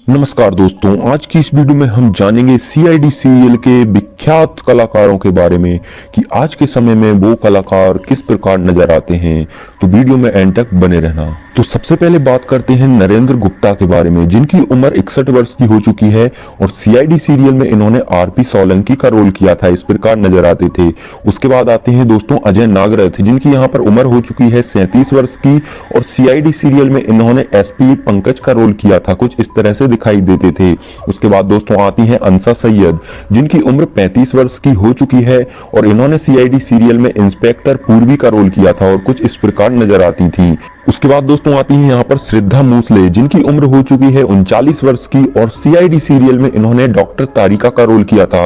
नमस्कार दोस्तों, आज की इस वीडियो में हम जानेंगे सीआईडी सीरियल के विख्यात कलाकारों के बारे में कि आज के समय में वो कलाकार किस प्रकार नजर आते हैं। तो वीडियो में एंड तक बने रहना। तो सबसे पहले बात करते हैं नरेंद्र गुप्ता के बारे में, जिनकी उम्र 61 वर्ष की हो चुकी है और सीआईडी सीरियल में इन्होंने आरपी सोलंकी का रोल किया था, इस प्रकार नजर आते थे। उसके बाद आते हैं दोस्तों अजय नागरथ, जिनकी यहाँ पर उम्र हो चुकी है 37 वर्ष की और सीआईडी सीरियल में इन्होंने एसपी पंकज का रोल किया था, कुछ इस तरह से दिखाई देते थे। उसके बाद दोस्तों आती है अंसा सैयद, जिनकी उम्र 35 वर्ष की हो चुकी है और इन्होंने सीआईडी सीरियल में इंस्पेक्टर पूर्वी का रोल किया था और कुछ इस प्रकार नजर आती थी। उसके बाद दोस्तों आती है यहाँ पर श्रद्धा मूसले, जिनकी उम्र हो चुकी है 39 वर्ष की और सीआईडी सीरियल में इन्होंने डॉक्टर तारिका का रोल किया था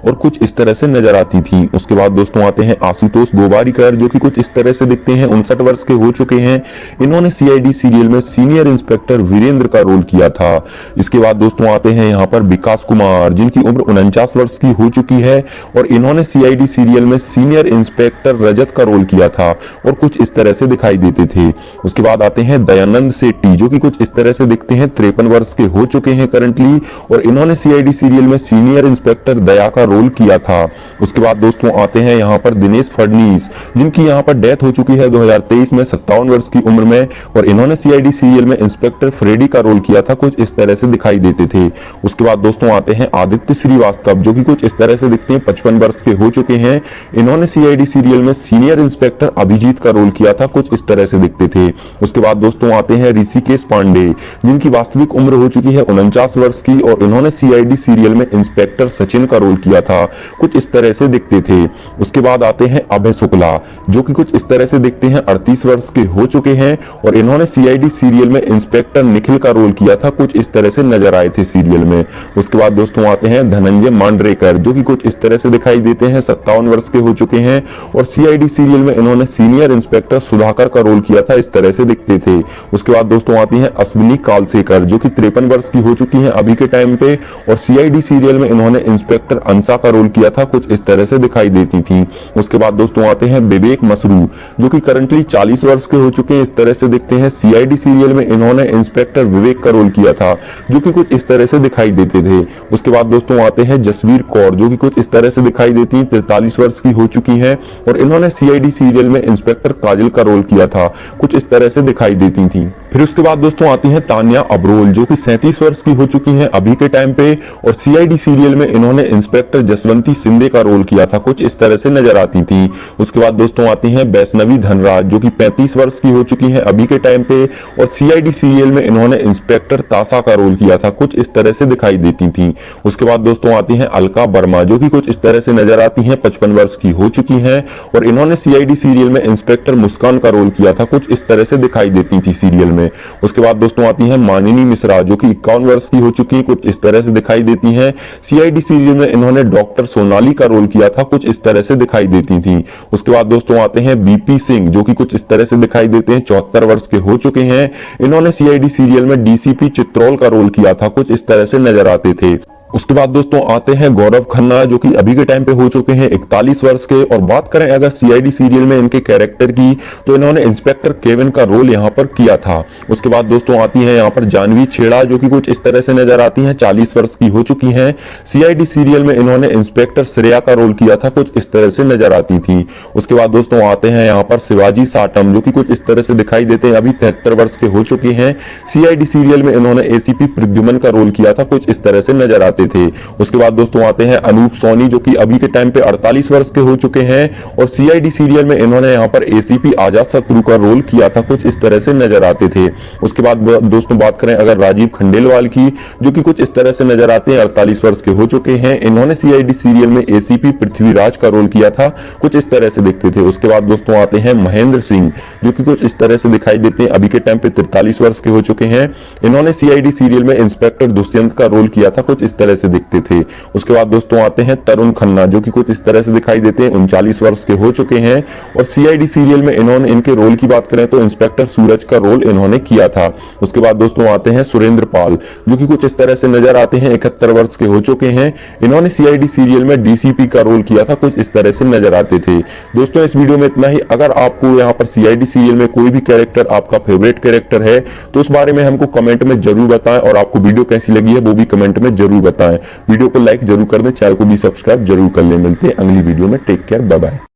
और कुछ इस तरह से नजर आती थी। उसके बाद दोस्तों आते हैं आशुतोष गोवारीकर, जो कि कुछ इस तरह से दिखते हैं, 59 वर्ष के हो चुके हैं। इन्होंने सीआईडी सीरियल में सीनियर इंस्पेक्टर वीरेंद्र का रोल किया था। इसके बाद दोस्तों आते हैं यहाँ पर विकास कुमार, जिनकी उम्र 49 वर्ष की हो चुकी है और इन्होंने सीआईडी सीरियल में सीनियर इंस्पेक्टर रजत का रोल किया था और कुछ इस तरह से दिखाई देते थे। उसके बाद आते हैं दयानंद सेठी, जो कि कुछ इस तरह से दिखते हैं, 53 वर्ष के हो चुके हैं करंटली और इन्होंने सीआईडी सीरियल में सीनियर इंस्पेक्टर दया का रोल किया था। उसके बाद दोस्तों आते हैं यहाँ पर दिनेश फडनीस, जिनकी यहाँ पर डेथ हो चुकी है 2023 में 57 वर्ष की उम्र में और इन्होंने सीआईडी सीरियल में इंस्पेक्टर फ्रेडी का रोल किया था, कुछ इस तरह से दिखाई देते थे। उसके बाद दोस्तों आते हैं आदित्य श्रीवास्तव, जो कि कुछ इस तरह से दिखते हैं, 55 वर्ष के हो चुके हैं। इन्होंने सीआईडी सीरियल में सीनियर इंस्पेक्टर अभिजीत का रोल किया था, कुछ इस तरह से दिखते थे। उसके बाद दोस्तों आते हैं ऋषिकेश पांडे, जिनकी वास्तविक उम्र हो चुकी है 49 वर्ष की और इन्होंने सीआईडी सीरियल में इंस्पेक्टर सचिन का रोल किया था, कुछ इस तरह से दिखते थे। उसके बाद आते हैं अभय शुक्ला, जो कि कुछ इस तरह से दिखते हैं, 38 वर्ष के हो चुके हैं और इन्होंने सीआईडी सीरियल में इंस्पेक्टर निखिल का रोल किया था, कुछ इस तरह से नजर आए थे सीरियल में। उसके बाद दोस्तों आते हैं धनंजय मांडरेकर, जो कि कुछ इस तरह से दिखाई देते हैं, 57 वर्ष के हो चुके हैं और सीआईडी सीरियल में इन्होंने सीनियर इंस्पेक्टर सुधाकर का रोल किया था, इस तरह से दिखते थे। उसके बाद दोस्तों आती हैं अश्विनी कालसेकर, जो कि 53 वर्ष की हो चुकी हैं अभी के टाइम पे और सीआईडी सीरियल में इन्होंने इंस्पेक्टर अंसा का रोल किया था, कुछ इस तरह से दिखाई देती थी। उसके बाद दोस्तों आते हैं विवेक मसरू, जो कि करंटली 40 वर्ष के हो चुके हैं, इस तरह से दिखते हैं। सीआईडी सीरियल में इन्होंने इंस्पेक्टर विवेक का रोल किया था, जो कि कुछ इस तरह से दिखाई देते थे। उसके बाद दोस्तों आते हैं जसवीर कौर, जो कि कुछ इस तरह से दिखाई देती हैं, 43 वर्ष की हो चुकी हैं और इन्होंने सीआईडी सीरियल में इंस्पेक्टर काजल का रोल किया था, कुछ इस तरह से दिखाई देती थी। फिर उसके बाद दोस्तों आती हैं तान्या अब्रोल, जो कि 37 वर्ष की हो चुकी हैं अभी के टाइम पे और सीआईडी सीरियल में इन्होंने इंस्पेक्टर जसवंती सिंधे का रोल किया था, कुछ इस तरह से नजर आती थी। उसके बाद दोस्तों आती हैं वैष्णवी धनराज, जो कि 35 वर्ष की हो चुकी हैं अभी के टाइम पे और सीआईडी सीरियल में इन्होंने इंस्पेक्टर तासा का रोल किया था, कुछ इस तरह से दिखाई देती थी। उसके बाद दोस्तों आती हैं अलका वर्मा, जो कि कुछ इस तरह से नजर आती हैं, 55 वर्ष की हो चुकी हैं और इन्होंने सीआईडी सीरियल में इंस्पेक्टर मुस्कान का रोल किया था, कुछ इस तरह से दिखाई देती थी सीरियल में। उसके बाद दोस्तों आती हैं मानिनी मिश्रा, जो कि 51 वर्ष की हो चुकी है, कुछ इस तरह से दिखाई देती हैं। सीआईडी सीरियल में इन्होंने डॉक्टर सोनाली का रोल किया था, कुछ इस तरह से दिखाई देती थी। उसके बाद दोस्तों आते हैं बीपी सिंह, जो कि कुछ इस तरह से दिखाई देते हैं, 74 वर्ष के हो चुके हैं। इन्होंने सीआईडी सीरियल में डीसीपी चित्रोल का रोल किया था, कुछ इस तरह से नजर आते थे। उसके बाद दोस्तों आते हैं गौरव खन्ना, जो कि अभी के टाइम पे हो चुके हैं 41 वर्ष के और बात करें अगर सीआईडी सीरियल में इनके कैरेक्टर की तो इन्होंने इंस्पेक्टर केविन का रोल यहाँ पर किया था। उसके बाद दोस्तों आती है यहाँ पर जानवी छेड़ा, जो कि कुछ इस तरह से नजर आती हैं, 40 वर्ष की हो चुकी हैं। सीआईडी सीरियल में इन्होंने इंस्पेक्टर श्रेया का रोल किया था, कुछ इस तरह से नजर आती थी। उसके बाद दोस्तों आते हैं यहाँ पर शिवाजी साटम, जो कि कुछ इस तरह से दिखाई देते हैं, अभी 73 वर्ष के हो चुके हैं। सीआईडी सीरियल में इन्होंने एसीपी प्रद्युमन का रोल किया था, कुछ इस तरह से नजर आते थे। उसके बाद दोस्तों आते हैं अनूप सोनी, जो कि अभी के टाइम पे 48 वर्ष के हो चुके हैं और सीआईडी सीरियल में इन्होंने यहाँ पर एसीपी आजाद शत्रु का रोल किया था, कुछ इस तरह से नजर आते थे। उसके बाद दोस्तों बात करें अगर राजीव खंडेलवाल की, जो कि कुछ इस तरह से नजर आते हैं, 48 वर्ष के हो चुके हैं। इन्होंने सीआईडी सीरियल में एसीपी पृथ्वीराज का रोल किया था, कुछ इस तरह से दिखते थे। उसके बाद दोस्तों आते हैं महेंद्र सिंह, जो कि कुछ इस तरह से दिखाई देते हैं, अभी के टाइम पे 43 वर्ष के हो चुके हैं। इन्होंने सीआईडी सीरियल में इंस्पेक्टर दुष्यंत का रोल किया था, कुछ इस तरह तरह से दिखते थे। उसके बाद दोस्तों आते हैं तरुण खन्ना, जो कि कुछ इस तरह से दिखाई देते हैं। 39 वर्ष के हो चुके हैं और सीआईडी सीरियल में इन्होंने इनके रोल की बात करें तो इंस्पेक्टर सूरज का रोल इन्होंने किया था। उसके बाद दोस्तों आते हैं सुरेंद्र पाल, जो कि कुछ इस तरह से नजर आते हैं। 71 वर्ष के हो चुके हैं। इन्होंने सीआईडी सीरियल में डीसीपी का रोल किया था, कुछ इस तरह से नजर आते थे। दोस्तों इस वीडियो में इतना ही। अगर आपको यहाँ पर सीआईडी सीरियल में कोई भी कैरेक्टर आपका फेवरेट कैरेक्टर है तो उस बारे में हमको कमेंट में जरूर बताएं, और आपको वीडियो कैसी लगी है वो भी कमेंट में जरूर बताएं। वीडियो को लाइक जरूर कर दें, चैनल को भी सब्सक्राइब जरूर कर लें। मिलते हैं अगली वीडियो में। Take care, bye bye.